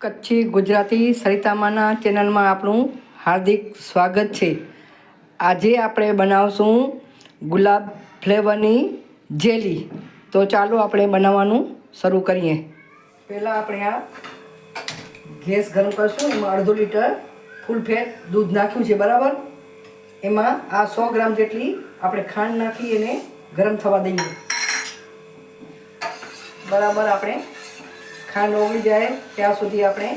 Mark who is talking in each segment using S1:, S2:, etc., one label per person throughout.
S1: કચ્છી ગુજરાતી સરિતામાના ચેનલમાં આપણું હાર્દિક સ્વાગત છે। આજે આપણે બનાવશું ગુલાબ ફ્લેવરની જેલી। તો ચાલો આપણે બનાવવાનું શરૂ કરીએ। પહેલાં આપણે આ ગેસ ગરમ કરશું। એમાં અડધો લીટર ફૂલ ફેટ દૂધ નાખ્યું છે, બરાબર। એમાં આ 100 ગ્રામ જેટલી આપણે ખાંડ નાખી એને ગરમ થવા દઈએ, બરાબર। આપણે ખાંડ ઓગળી જાય ત્યાં સુધી આપણે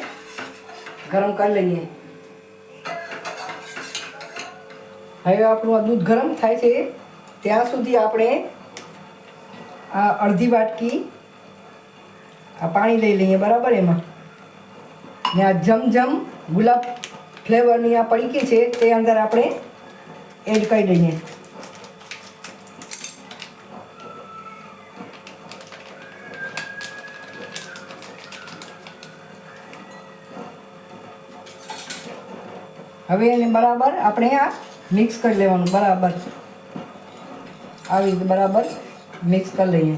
S1: ગરમ કરી લઈએ। હવે આપણું આ દૂધ ગરમ થાય છે ત્યાં સુધી આપણે આ અડધી વાટકી આ પાણી લઈ લઈએ, બરાબર। એમાં ને આ જમજમ ગુલાબ ફ્લેવરની આ પડીકી છે તે અંદર આપણે એડ કરી દઈએ। હવે એને બરાબર આપણે આ મિક્સ કરી લેવાનું, બરાબર। આવી રીતે બરાબર મિક્સ કરી લઈએ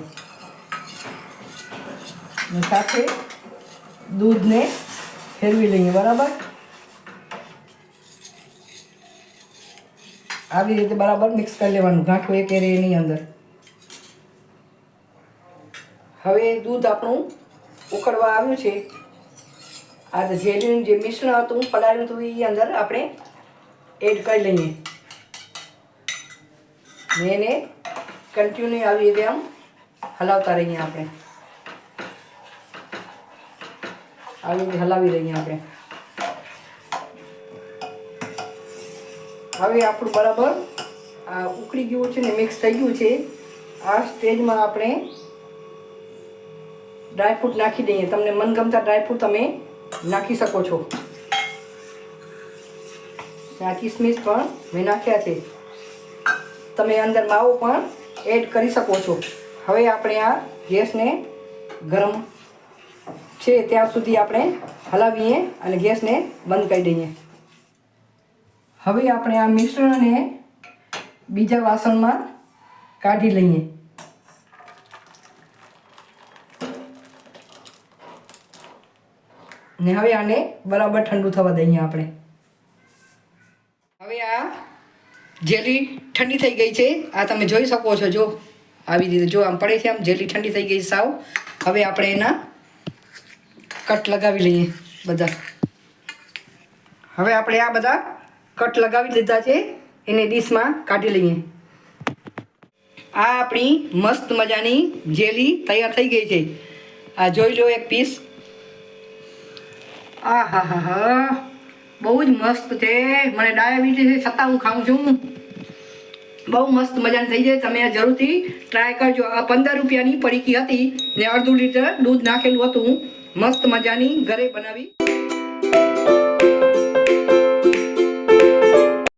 S1: અને સાથે દૂધને ફેરવી લઈએ, બરાબર। આવી રીતે બરાબર મિક્સ કરી લેવાનું, ગાંઠું એક એરે એની અંદર। હવે દૂધ આપણું ઉકળવા આવ્યું છે। આ જેલીનું જે મિશ્રણ હતું પલાળ્યું હતું એ અંદર આપણે એડ કરી લઈએ ને એને કન્ટિન્યુ આવી રીતે આમ હલાવતા રહીએ આપણે। આવી રીતે હલાવી લઈએ આપણે। હવે આપણું બરાબર આ ઉકળી ગયું છે ને મિક્સ થઈ ગયું છે। આ સ્ટેજમાં આપણે ડ્રાયફ્રૂટ નાખી દઈએ। તમને મનગમતા ડ્રાયફ્રૂટ તમે નાખી શકો છો। આ કિસમિસ પણ મેં નાખ્યા છે, તમે અંદર માવો પણ એડ કરી શકો છો। હવે આપણે આ ગેસને ગરમ છે ત્યાં સુધી આપણે હલાવીએ અને ગેસને બંધ કરી દઈએ। હવે આપણે આ મિશ્રણને બીજા વાસણમાં કાઢી લઈએ ને હવે આને બરાબર ઠંડુ થવા દઈએ આપણે। હવે આ જેલી ઠંડી થઈ ગઈ છે, આ તમે જોઈ શકો છો। જો આવી રીતે જો આમ પડે છે, આમ જેલી ઠંડી થઈ ગઈ સાવ। હવે આપણે એના કટ લગાવી લઈએ બધા। હવે આપણે આ બધા કટ લગાવી લીધા છે, એને ડીશમાં કાઢી લઈએ। આ આપણી મસ્ત મજાની જેલી તૈયાર થઈ ગઈ છે। આ જોઈ લો એક પીસ। આ હા હા હા, બહુ જ મસ્ત છે। મને ડાયાબિટીસ છે છતાં હું ખાઉં છું। બહુ મસ્ત મજાની થઈ જાય, તમે આ જરૂરથી ટ્રાય કરજો। આ 15 રૂપિયાની પડીકી હતી ને અડધું લીટર દૂધ નાખેલું હતું। મસ્ત મજાની ઘરે બનાવી